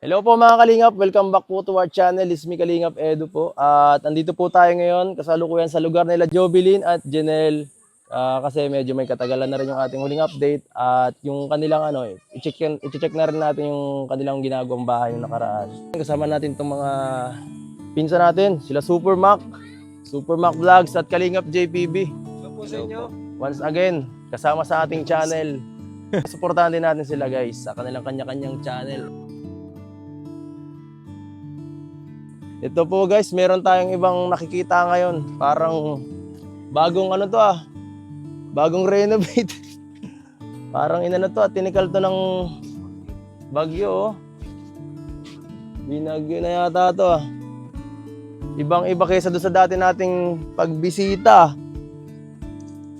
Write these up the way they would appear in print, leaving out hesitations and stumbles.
Hello po mga Kalingap, welcome back po to our channel. It's me Kalingap Edu po. At andito po tayo ngayon kasalukuyan sa lugar nila Jovelyn at Janelle. Kasi medyo may katagalan na rin yung ating huling update at yung kanilang i-check na rin natin yung kanilang ginagawang bahay yung nakaraan. Kasama natin itong mga pinsa natin, sila Super Mac Vlogs at Kalingap JPB. Hello po sa inyo. Once again, kasama sa ating channel. Suportahan din natin sila guys sa kanilang kanya-kanyang channel. Ito po guys, meron tayong ibang nakikita ngayon. Parang bagong bagong renovate. Parang tinikal to ng bagyo. Binagyo na yata to Ibang-iba kaysa doon sa dati nating pagbisita.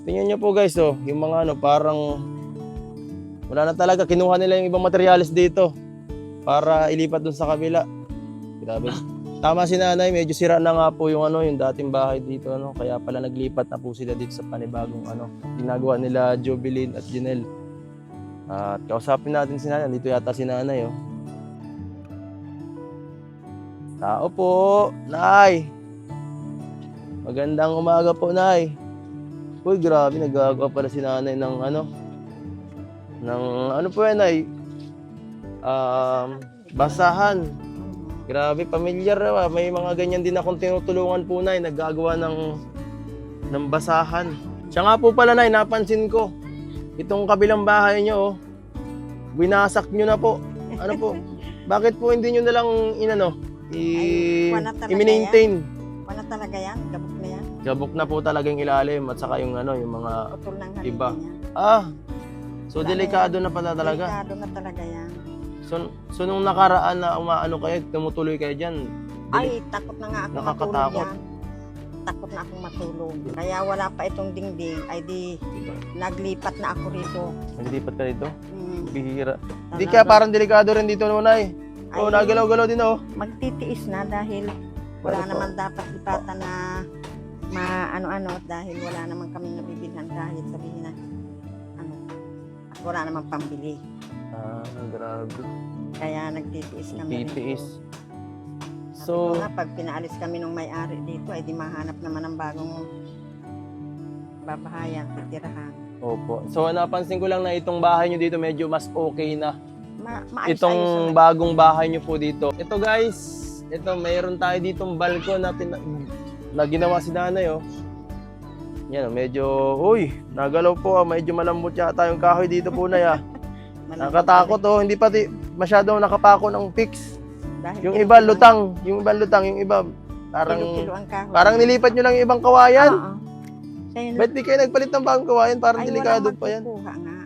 Tingnan nyo po guys, yung mga parang wala na talaga. Kinuha nila yung ibang materyales dito para ilipat doon sa kabila. Grabe. Tama si nanay, medyo sira na nga po yung yung dating bahay dito kaya pala naglipat na po sila dito sa panibagong ginagawa nila Jovelyn at Janelle. At kausapin natin si nanay, dito yata si nanay Tao po, nay. Magandang umaga po, nay. Uy, grabe, nagagawa pala si nanay ng nay? Basahan. Grabe, pamilyar may mga ganyan din akong tinutulungan po, nay, naggagawa ng basahan. Siya nga po pala, nay, napansin ko. Itong kabilang bahay nyo, winasak nyo na po. Ano po? Bakit po hindi nyo na lang i-maintain? Wala talaga yan, gabok na yan. Gabok na po talaga yung ilalim at saka yung mga Putol ng iba. niya. So delikado na pala talaga. Delikado na talaga yan. So nung nakaraan na kayo, tumutuloy kayo dyan. Ay, takot na nga ako matulog Nakakatakot. yan. Takot na akong matulog. Kaya wala pa itong dingding, ay di naglipat na ako rito. Naglipat ka dito? Mm, Bihira. Hindi talaga. kaya parang delikado rin dito naman ay. Ay, Nagalaw-galaw din magtitiis na dahil wala Ano po? naman dapat lipatan na dahil wala naman kami nabibilhan kahit sabihin na at wala naman pambili. Grabe. Kaya nagtitiis kami rito. Titiis. So, So, pag pinaalis kami nung may-ari dito, ay di mahanap naman ng bagong babahayan, titirahan. opo. So napansin ko lang na itong bahay nyo dito medyo mas okay na. Maayos-ayos Itong naman. bagong bahay nyo po dito. Ito guys, mayroon tayo ditong balkon na ginawa si nanay Yan, medyo, nagalaw po medyo malambot yata yung kahoy dito po na Nakatakot hindi pati masyadong nakapako ng fix. Dahil Yung iba lutang, yung iba Kilo-kilo ang kahoy. parang nilipat nyo lang yung ibang kawayan. Oo. Siya yun- Ba't di kayo nagpalit ng bagong kawayan? Parang ay, delikado walang pa yan. magkukuha nga.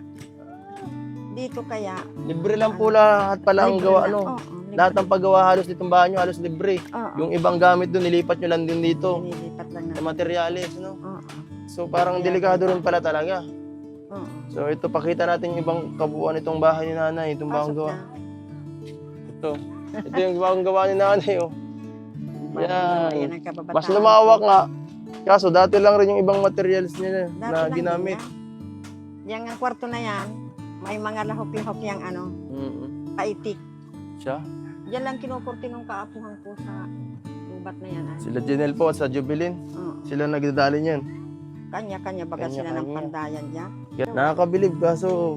Dito kaya. Libre lang po lahat pala ang libre gawa na. Oo, libre. Lahat ng paggawa halos ditong bahay nyo, halos libre. Oo. Yung ibang gamit doon, nilipat nyo lang din dito. Nililipat lang Sa na. materyales, Oo. So parang delikado rin pala talaga. Oo. So ito, pakita natin yung ibang kabuuan itong bahay ni nanay, itong bagong Pasok gawa. na. Ito yung bagong gawa ni nanay Yan. Yan ang kababataan. Mas lumawak nga. Kaso dati lang rin yung ibang materials niya Dati na lang ginamit. Yan ang kwarto na yan, may mga lahok-lahok yang paitik. Siya. Yan lang kinukurti nung kaapuhan ko sa lubat na yan. Sila Janelle po at sa Jovelyn. Oo. Sila nagdadali niyan. Kanya-kanya baga sila ng Kanya-kanya. pandayan dyan. Nakakabilib kaso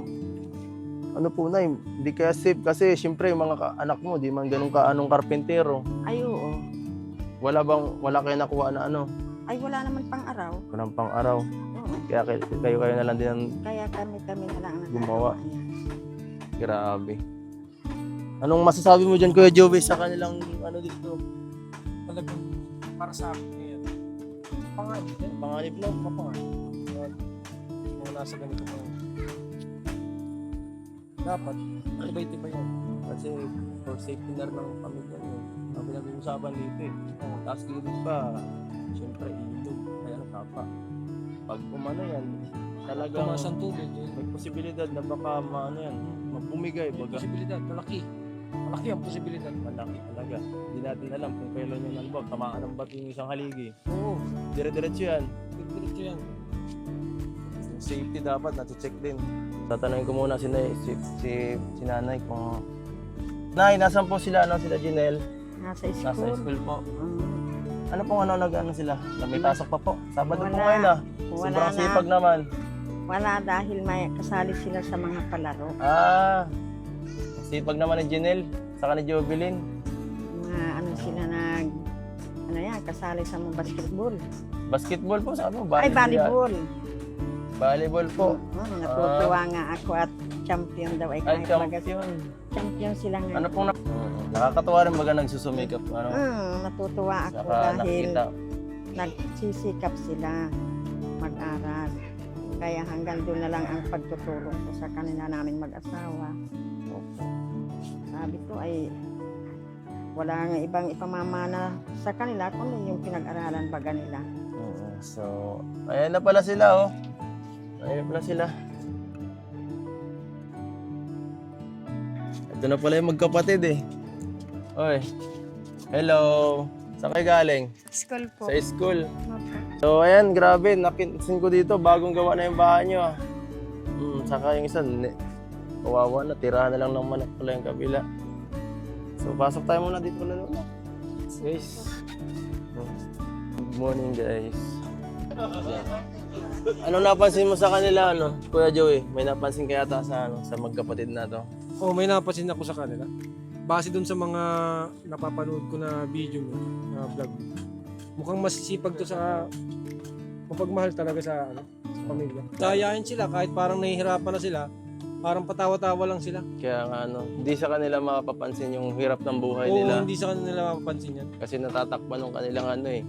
hindi kaya safe kasi syempre yung mga anak mo di man ganun ka karpentero. Ay, oo. Wala kayo nakuha na Ay, wala naman pang araw. walang pang araw. Oo. Kaya kayo na lang din ang Kaya kami na lang ang Gumawa. nagagawa yan. grabe. Anong masasabi mo dyan, Kuya Joey, sa kanilang dito? Talagang para sa akin ngayon. Panganib din. Panganib lang. Mapanganib. Kung nasa ganito mo. Dapat, tibay-tibay yun. Kasi for safety na rin ng pamilya nyo. Ang pinag-uusapan dito Tapos gilid pa, syempre ilog. Kaya tapa. Pag yan, talagang Tumaas ang tubig. may posibilidad na baka magbumigay. May Baga, posibilidad, malaki. Malaki ang posibilidad. malaki talaga. Hindi natin alam kung kailan yung nalbag. Tamaan ng bato yung isang haligi. Oo, Dire-diretso yan. diretso yan. Safety dapat, nati-check din. Tatanungin ko muna si nanay kung Nay, nasan po sila? Ano sila, Jinel? Nasa Nasa school. school po. Mm. Ano pong nag-ano sila? May pasok pa po. Sabado po Wala. ngayon ah. Wala Sobrang na. sipag naman. Wala dahil may kasali sila sa mga palaro. Ah, sipag naman ni Jinel. Saka ni Jovelyn. Mga ano sila kasali sa mga basketball. Basketball po sa ano? Ay, volleyball. Volleyball po. Natutuwa nga ako at champion daw. Ay, Ay, kahit champion. champion sila ngayon. Ano pong nakakatawa rin baga nagsusumikap. Ano? Natutuwa ako Saka dahil nakita. nagsisikap sila mag-aral. Kaya hanggang doon na lang ang pagtutulong ko sa kanila namin mag-asawa. Sabi ko ay wala nga ibang ipamamana sa kanila kundi yung pinag-aralan baga nila. So, ayan na pala sila oh. Ayan na pala sila. Ito na pala yung magkapatid eh. Oy. Hello. Saan kayo galing? School po. Sa school. Opo. So ayan, grabe. Napansin ko dito, bagong gawa na yung bahay nyo ah. Saka yung isa, kawawa na. Tirahan na lang ng manok pala yung kabila. So pasok tayo muna dito na luna. Guys. Good morning guys. Ano napansin mo sa kanila ano? Kuya Joey, may napansin kaya ata sa sa magkapatid na to? Oh, may napansin ako sa kanila. Base dun sa mga napapanood ko na video mo, na vlog mo. Mukhang masisipag to sa mapagmahal talaga sa sa pamilya. Dayain sila kahit parang nahihirapan na sila, parang patawa-tawa lang sila. Kaya nga ano, hindi sa kanila mapapansin yung hirap ng buhay Oo, nila. hindi sa kanila mapapansin yan. Kasi natatakpan ng kanilang ano eh.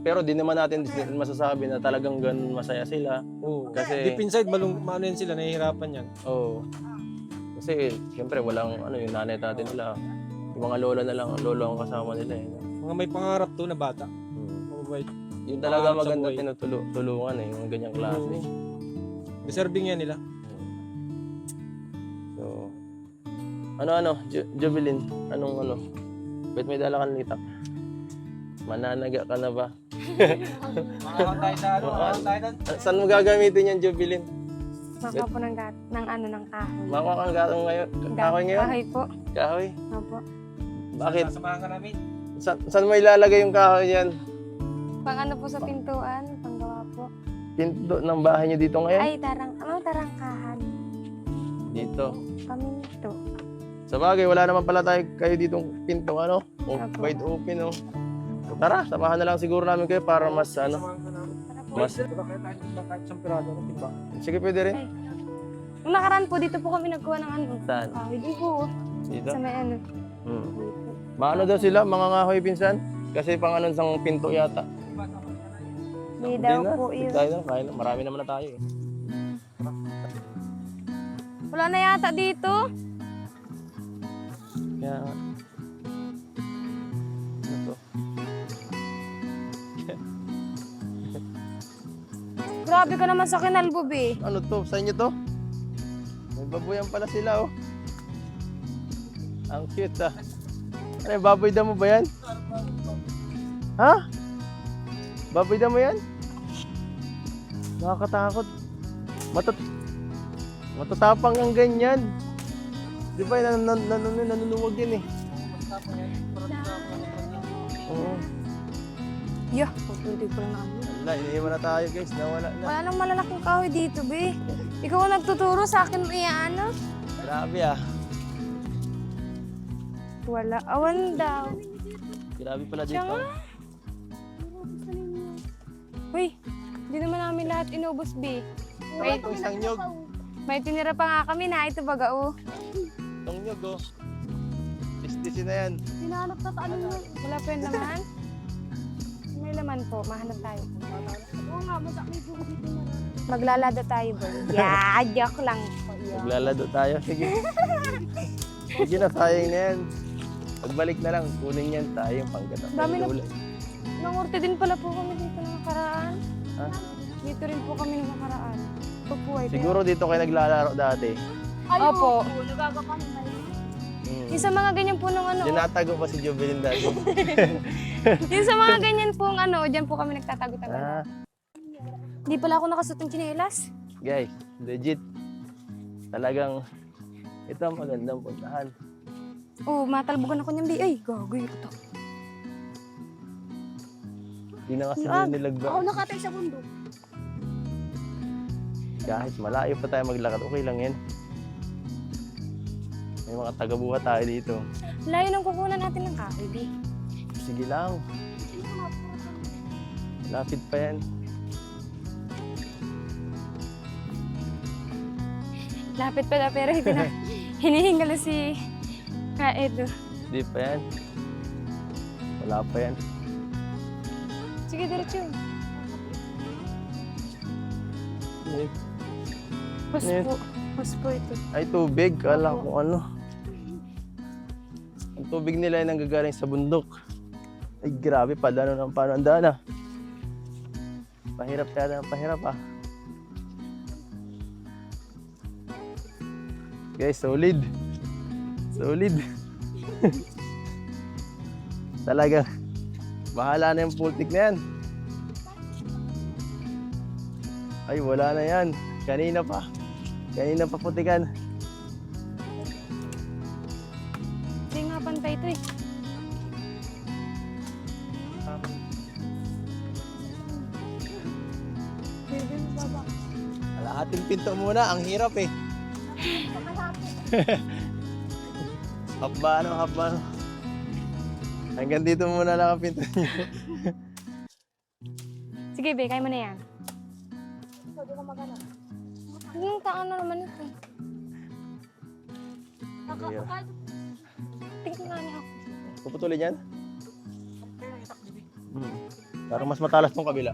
Pero di naman natin masasabi na talagang ganun masaya sila. Oo. Kasi- Deep inside, maano yan sila, nahihirapan yan. Oo. Kasi siyempre walang ano yung nanay natin nila. Yung mga lola na lang, lolo ang kasama nila eh. Mga may pangarap to na bata. Hmm. Mabait. Yung talaga Pangarap sa maganda buhay. tinutulungan eh, yung ganyang klase. Oo. Deserving yan nila. So, ano, Jovelyn, anong ano? Ba't may dala kang litak? Mananaga ka na ba? Makakaw tayo sa ano, makakaw tayo doon. Saan mo gagamitin yan, Jovelyn? Maka po ng ng kahoy. Makuha kang gatong ngayon? Kahoy ngayon? Kahoy po. Kahoy? Opo. Bakit? Sasamahan ka namin. Saan mo ilalagay yung kahoy yan? Pang ano po sa pintuan, panggawa po. Pinto ng bahay niyo dito ngayon? Ay, tarangkahan. Dito. Paminto. Sa bagay, wala naman pala kayo ditong pinto, ano? Apo. Wide open, oh. So, tara, samahan na lang siguro namin kayo para mas, ano, Sasamahan ka namin. mas... Wala kaya tayo ng kahit isang pirado ng timba. Sige, pwede rin. Ay. Nung nakaraan po, dito po kami nagkuha ng ano. Saan? Kahoy. Doon po. Dito? Sa may ano. Hmm. Dito. Maano daw sila, mga ngahoy pinsan? Kasi pang ano sang pinto yata. Di daw na. po yun. Tayo na, kaya na. Marami naman na tayo eh. Wala na yata dito. Kaya... Ano to? Grabe ka naman sa kinalbob eh. Ano to? Sa inyo to? May baboyan pala sila, oh. Ang cute, ah. Ano yung baboy damo ba yan? Ha? Baboy damo yan? Nakakatakot. Matatapang ang ganyan. Di ba nanunuwag yan eh. Oo. Yeah, pagpunti ko lang namin. Wala, iniiwan na tayo guys. Nawala na. Wala nang malalaking kahoy dito, be. Ikaw ang nagtuturo sa akin mo ano? Grabe ah. Wala. Awan daw. Grabe pala Siya dito. nga. Uy, hindi naman namin lahat inubos, be. Wala itong isang nyog. May tinira pa nga kami na ito baga, oh. Itong nyog oh. Tistis na yan. Hinahanap na sa ano nyo. Wala pa yun laman? May laman po, mahanap tayo. Oo nga, may buko dito na. Maglalado tayo, boy. Yeah, joke lang po. Maglalado tayo. Sige. Sige na, sayang na yan. Pagbalik na lang, kunin yan tayo panggatap. Dami na- Nangurte din pala po kami dito ng nakaraan. Ha? Dito rin po kami ng nakaraan. Pupuhay. Siguro dito kayo naglalaro dati. Opo. Hmm. Yung sa mga ganyan po ng ano. Dinatago pa si Jovelyn dati. Yung sa mga ganyan pong ano, dyan po kami nagtatago-tago. Ah, Di pala ako nakasuot ng tsinelas. guys, legit. Talagang ito ang magandang puntahan. Oh, matalbogan ako niyang Ay, gagoy ito. Hindi na kasi Luag. nilagba. Ako nakatay sa bundok. Kahit malayo pa tayo maglakad, okay lang yan. May mga taga-buhat tayo dito. Layo nang kukunan natin ng kahoy, B. Sige lang. Lapit pa yan. Lapit pa na, pero hinihingal na si Kaedo. Hindi pa yan. Wala pa yan. Sige, diretso. Huspo. Huspo ito. Ay, tubig. Kala ko ano. Ang tubig nila ay nanggagaling sa bundok. Ay, grabe. Padano ng paano ang daan ah. Pahirap kaya ng pahirap ah. Guys, solid. Solid. Talaga. Bahala na yung pultik na yan. Ay, wala na yan. Kanina pa. Kanina pa putikan. Hindi nga pantay ito eh. Kalahating pinto muna. Ang hirap eh. Haba ano. Hanggang dito muna lang ang pinto niyo. Sige, be, kaya mo na yan. Yung taan na naman ito. Tingnan nga niya ako. Puputulin yan? Parang mas matalas tong kabila.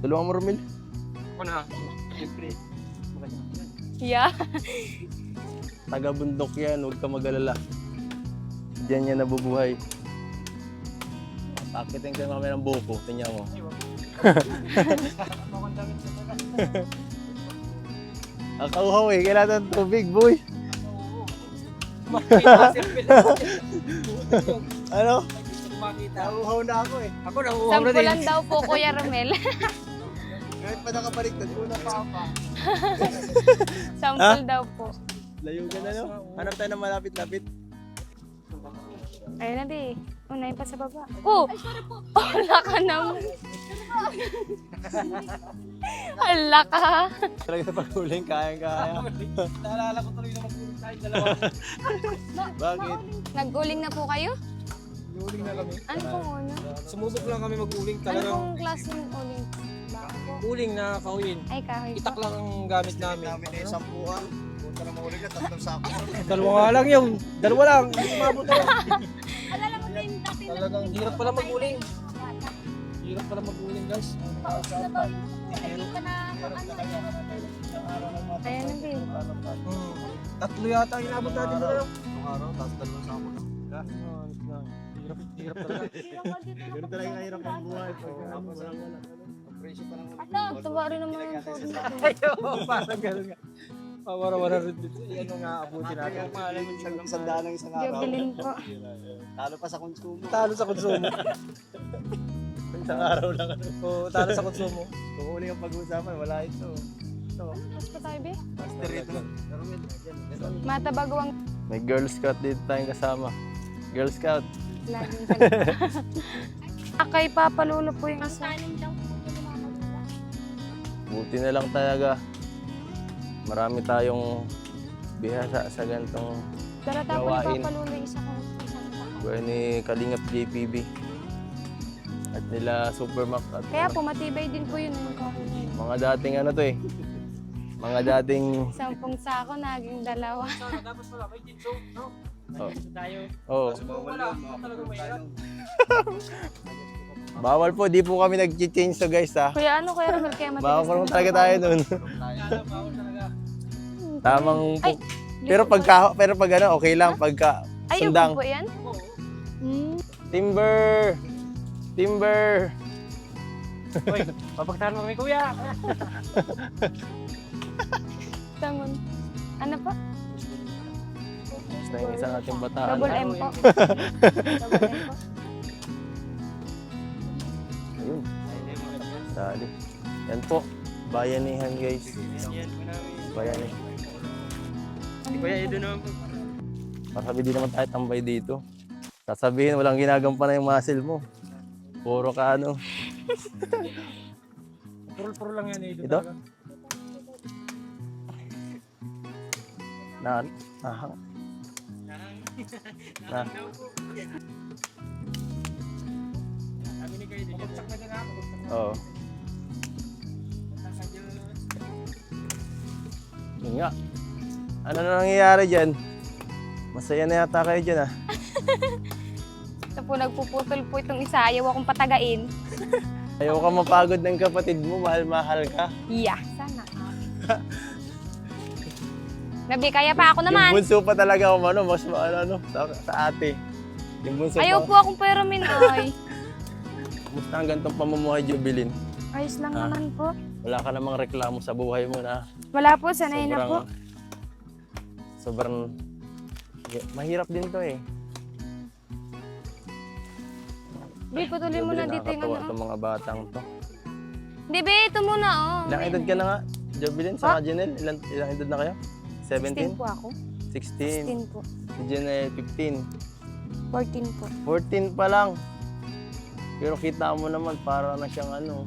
Tulungan mo, Romil. Ako na. Siyempre. Yeah. Taga-bundok yan, huwag ka mag-alala. Diyan yan nabubuhay. Pakitin ka namin ng buko, tingnan mo. Ang kauhaw eh, kailangan ng tubig, boy. Ano? Nauhaw na ako eh. Ako nauuhaw na din. Sampulan daw po, Kuya Romel. Kahit pa nakabaliktad, una pa pa. Sample daw po. Layo ka na, no? Hanap tayo ng malapit-lapit. Ayun na, be. Unahin pa sa baba. Oh! Hala ka naman. Hala ka. Talaga sa paghuling, kayang-kaya. Naalala ko tuloy na mag-uling tayo dalawa. Bakit? Nag-uling na po kayo? Uling na kami. Ano pong una? Sumubok lang kami mag-uling. Ano Talagang pong klaseng uling? uling na kahuyin. Ay, kahoy Itak po. lang ang gamit namin. Namin ay sampuan. Punta na mahuli ka, 3 sako. Dalawa nga lang yun. Dalawa lang. Hindi umabot na. Alala mo din dati na Talagang hirap pala mag-uling. Hirap pala mag-uling, guys. paus na to. Hindi ka na Ayan na, be. 3 yata ang inabot natin dito. Itong araw, tapos 2 sako na. Hirap talaga. Ganun talaga kahirap ang buhay. Presyo pa lang. Tuwa rin naman ang pogi. Parang gano'n nga. Pawara-wara rin dito. Ano nga abutin natin. Isang daan ng isang araw. Jogelin po. Talo pa sa konsumo. Talo sa konsumo. Isang araw lang. Oo, talo sa konsumo. Kung uli ang pag-uusapan, wala ito. Mas pa tayo, be. Master ito. Matabagawang May Girl Scout dito tayong kasama. Girl Scout. laging salita. Akay papalulo po yung asa. tanim lang po ito ng mga magulang. Buti na lang talaga. Marami tayong bihasa sa gantong Tara tapo Gawain. papalulo yung isang taka. buhay ni Kalingap JPB. At nila Supermac at Kaya ano, po, matibay din po yun yung kahoy na yun. mga dating ano to eh. Mga dating 10 sako, naging 2. Dapat pala, may tinso, no? oh, Tayo. oh. Wala, talagang mahirap. Bawal po, di po kami nag-change to guys ha. Kuya, ano Kuya Romel, kaya matigas Bawal din lang ang talaga kahoy? tayo nun. Bawal talaga. Tamang Ay, pero pag ano, okay lang pagka Ay, sundang. upo po yan? Timber! Timber! Uy, papagtahan mo kami, kuya. Tangon. Ano po? Gusto yung isa nating bataan. Double M po. Double M po. Ayun. Dali. Yan po. Bayanihan guys. Bayani. Kuya, ito naman po. Masabi di naman tayo tambay dito. Sasabihin walang ginagampanan yung muscle mo. Puro ka ano. Puro lang yan eh. Ito? Na. Na. Oo. Yun nga. Ano na nangyayari dyan? Masaya na yata kayo dyan ah. Ito po, nagpuputol po itong isa. Ayaw akong patagain. Ayaw ka mapagod ng kapatid mo, mahal-mahal ka. Yeah, sana. Nabi, kaya pa ako naman. Yung bunso pa talaga mas ano, sa ate. Yung bunso Ayaw pa. po akong pero Minoy. Kumusta ang ganitong pamumuhay, Jubilin? Ayos lang Ah. naman po. Wala ka namang reklamo sa buhay mo na Wala po, sanay na po. sobrang mahirap din to eh. Bi, patuloy mo na Jubilin, dito yung nakakatuwa ano. itong mga batang to. Di, Bi, ito muna oh. Ilang edad ka na nga, Jubilin, sa Janelle? Ilang edad na kayo? 16 17? po ako. 16? 16 po. Si Janelle, 15? 14 po. 14 pa lang. Pero kita mo naman, para na siyang ano,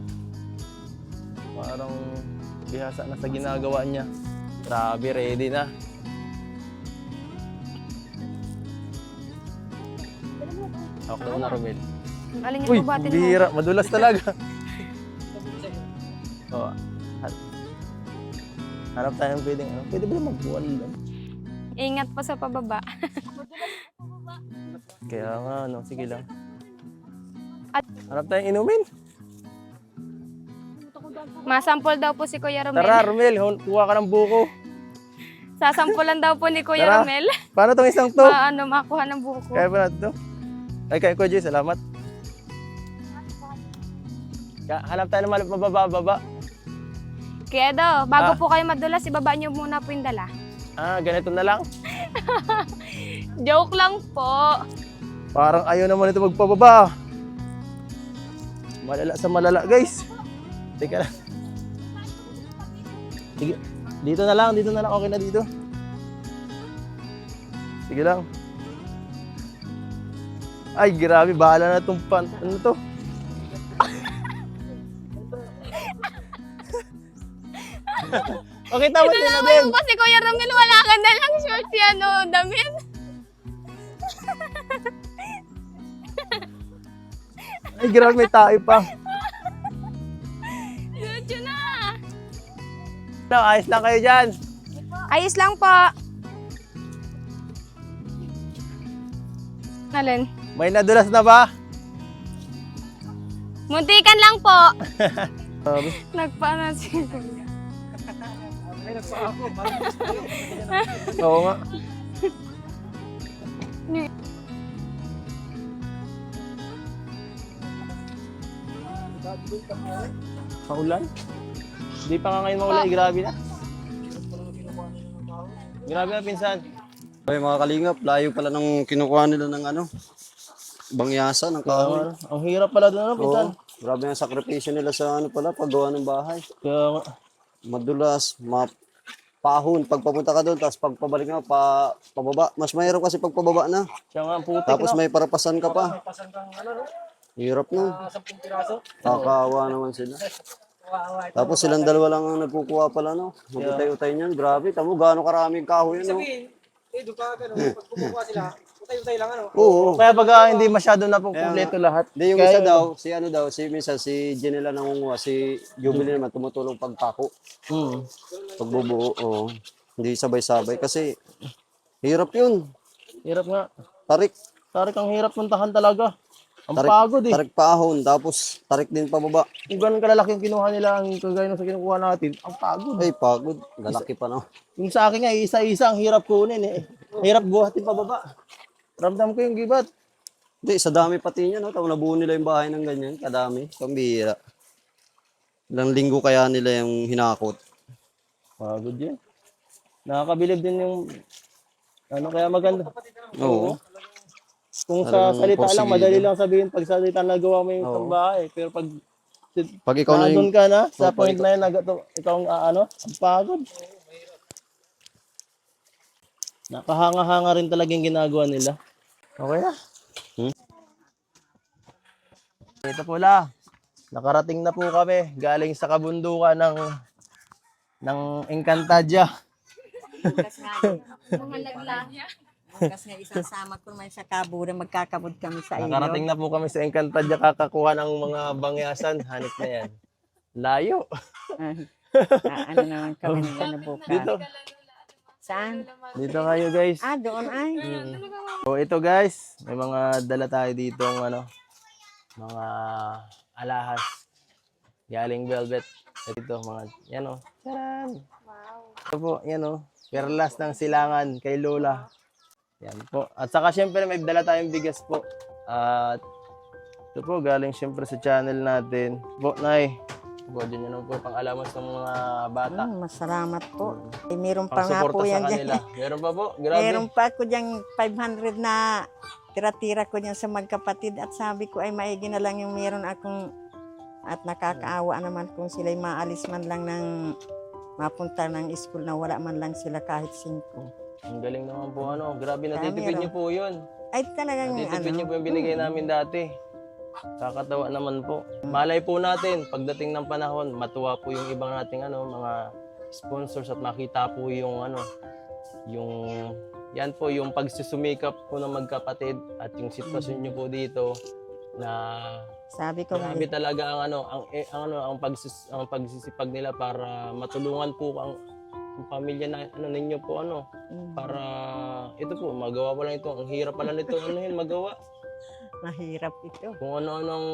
parang bihasa na sa ginagawa niya. Grabe, ready na. Hawak daw na, Romel. Alin Uy, yung babatin mo? bihira. Madulas talaga. Oh, hanap tayo ng pwedeng ano. Pwede ba na magbuwan lang? Ingat pa sa pababa. Kaya nga, ano, sige lang. At- Hanap tayong inumin. Masampol daw po si Kuya Romel. Tara, Romel, kuha ka ng buko. Sasampulan daw po ni Kuya Tara. Romel. Paano tong isang to? Makuha ng buko. Kaya ba natin to? Ay, kaya ko, Joy, salamat. Hanap tayo ng mababa. Kaya daw, bago Ah. po kayo madulas, ibaba niyo muna po yung dala. Ganito na lang. Joke lang po. Parang ayaw naman ito magpababa. Malala sa malala, guys. Teka lang. Sige, dito na lang. Okay na dito. Sige lang. Ay, grabe. Bahala na itong ano to? Okay, tama din na Naman din. mo kasi Kuya Romel, wala ka na lang shorts yan o damit. Ay, grabe. May tayo pa. Yun na. Ayos lang kayo dyan. Ayos lang po. Alin? May nadulas na ba? Muntikan lang po. Grabe. Nagpaano si Ay, nagpaako. Oo nga. Paulan? Hindi pa nga ngayon maulay, grabe na. Grabe na, pinsan. Ay mga kalingap, layo pala ng kinukuha nila ng ano, bangyasa ng kahoy. Ang hirap pala doon, ano, pinsan. Oo, grabe ang sakripisyo nila sa ano pala, paggawa ng bahay. Kaya nga. Madulas, pahon, pag papunta ka doon, tapos pag pabalik ka, pababa. Mas mahirap kasi pag pababa na. Siya nga ang putik, Tapos no? may parapasan ka pa. Pasan kang ano, no? Hirap nun. 10 piraso. Kakawa naman sila. Tapos silang dalawa lang ang nagkukuha pala, no? Magutay-utay niyan. Grabe, tamo, gaano karaming kahoy, no? Sabihin, doon ka, ano, pag kumukuha sila, utay-utay lang, ano? Oo. Kaya pag hindi masyado na kumpleto lahat. Hindi, yung Kaya isa daw, si Janela nangunguha, si Jubilee naman tumutulong pagpako. Hmm. Pagbubuo, oo. Hindi sabay-sabay. Kasi, hirap yun. Hirap nga. Tarik. Tarik, ang hirap puntahan talaga. Ang pagod eh. Tarik paahon, tapos tarik din pababa. Kung ganun kalalaki yung kinuha nila, ang kagaya nung sa kinukuha natin, ang pagod. Ay, pagod. Lalaki pa, no? Yung sa akin nga, isa-isa, ang hirap kunin eh. Hirap buhatin pababa. Ramdam ko yung gibat. Hindi, sa dami pati niya, no? Tapos nabuo nila yung bahay ng ganyan. Kadami. Pambihira. Ilang linggo kaya nila yung hinakot. Pagod yan. Nakakabilib din yung, ano kaya maganda. Oo. Kung sa Talagang salita lang, posible. madali lang sabihin pag salita nagawa mo yung Oo. pagbahay. Pero pag Pag ikaw na nandun yung... ka na, sa Oo, point pag na yun, ikaw ang ano, ang pagod. Nakahanga-hanga rin talaga yung ginagawa nila. Okay na. Ito po la. Nakarating na po kami galing sa kabundukan ng Encantadia. Mga nagla. Bukas nga isasama ko naman sa kabura, magkakabod kami sa iyo. Nakarating na po kami sa Encantadia, kakakuha ng mga bangyasan. Hanip na yan. Layo. Ano naman kami na bukas. Dito. Saan? Dito kayo guys. Doon ay. So ito guys, may mga dala tayo dito mga alahas. Galing Velvet. Ito mga, yan o. Charan! Ito po, yan o. Perlas ng silangan kay Lola. Yan po. At saka syempre may dala tayong bigas po. At ito po, galing syempre sa channel natin. Po, Nay. Po, dyan yun po pang-alamas ng mga bata. Masalamat po. Meron pa nga Pang-suporta po sa yan dyan. kanila. Meron pa po, grabe. Meron pa ako dyan 500 na tira-tira ko dyan sa magkapatid at sabi ko ay maigi na lang yung meron akong at nakakaawa naman kung sila'y maalis man lang ng mapunta ng school na wala man lang sila kahit 5. Ang galing naman po, grabe na Dami, titipid niyo po yun. Ay talagang Natitipid niyo po yung binigay namin dati. Kakatawa naman po. Malay po natin, pagdating ng panahon, matuwa po yung ibang nating mga sponsors at makita po yung yan po yung pagsusumikap po ng magkapatid at yung sitwasyon niyo po dito na sabi ko grabe talaga ang pagsisipag nila para matulungan po ang pamilya na ninyo po para ito po magawa pa lang ito. Ang hirap pala nito magawa. mahirap ito. Kung ano-anong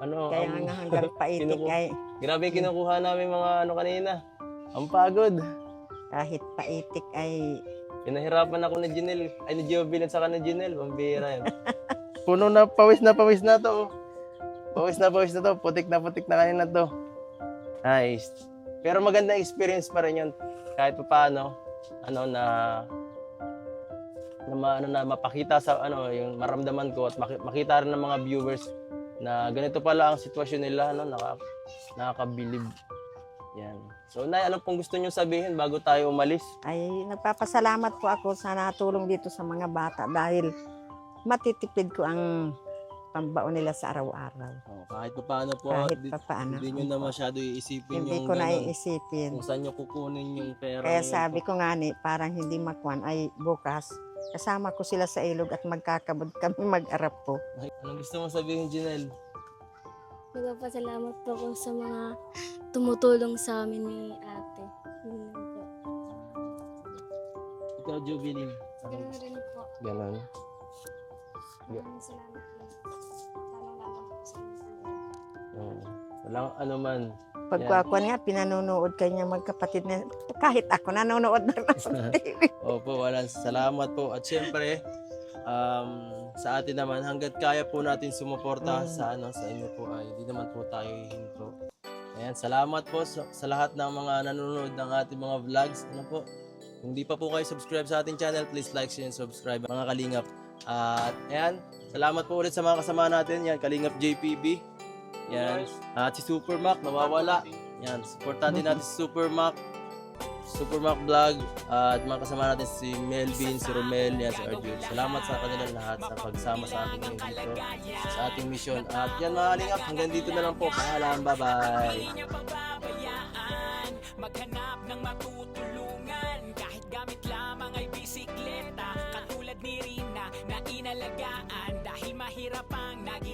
Kaya nga hanggang paitik ay grabe yung kinukuha namin mga kanina. Ang pagod. kahit paitik ay Pinahirapan ako ni Jinel, ay ni Jovel at saka ni Jinel, pambira yan. Puno na pawis na to. Pawis na to, putik na kanina to. Nice. Pero maganda experience pa rin yun. Kahit pa paano, na mapakita sa yung maramdaman ko at makita rin ng mga viewers na ganito pala ang sitwasyon nila, nakakabilib. Yan. So, Nay, ano pong gusto niyo sabihin bago tayo umalis? ay nagpapasalamat po ako sa natulong dito sa mga bata dahil matitipid ko ang pambaon nila sa araw-araw. Kahit pa paano po, Kahit pa paano. hindi nyo na masyado iisipin Hindi yung ko ganun, naiisipin. kung saan nyo kukunin yung pera. Kaya sabi ko nga ni, parang hindi makuan ay bukas. Kasama ko sila sa ilog at magkakabod kami mag-arap po. Anong gusto mong sabihin, Jinel? Nagpapasalamat po ako sa mga tumutulong sa amin ni ate. Yun lang po. Ikaw, Jubilee. Ganun rin po. Ganon. Maraming salamat po. Lalong-lalo po sa inyo. Walang ano man. Pagkukuan nga, pinanonood kayo niya magkapatid na kahit ako nanonood na lang sa TV. Opo, walang salamat po. At syempre, sa atin naman, hanggat kaya po natin sumuporta sa inyo po ay hindi naman po tayo hihinto. Ayan, salamat po sa lahat ng mga nanonood ng ating mga vlogs. Kung di pa po kayo subscribe sa ating channel, please like, share, and subscribe mga kalingap. At ayan, salamat po ulit sa mga kasama natin. Yan, Kalingap JPB. Yan. At si Super Mac, nawawala. Yan, supportan din natin si Super Mac Vlog. At mga kasama natin si Melvin, si Romel, yan, si Arjun. Salamat sa kanilang lahat sa pagsama sa ating ngayon dito, sa ating mission. At yan mga kalingap, hanggang dito na lang po. Paalam, bye-bye. Maghanap ng matutulungan kahit gamit lamang ay bisikleta, katulad ni Rina na inalagaan dahil mahirap ang naging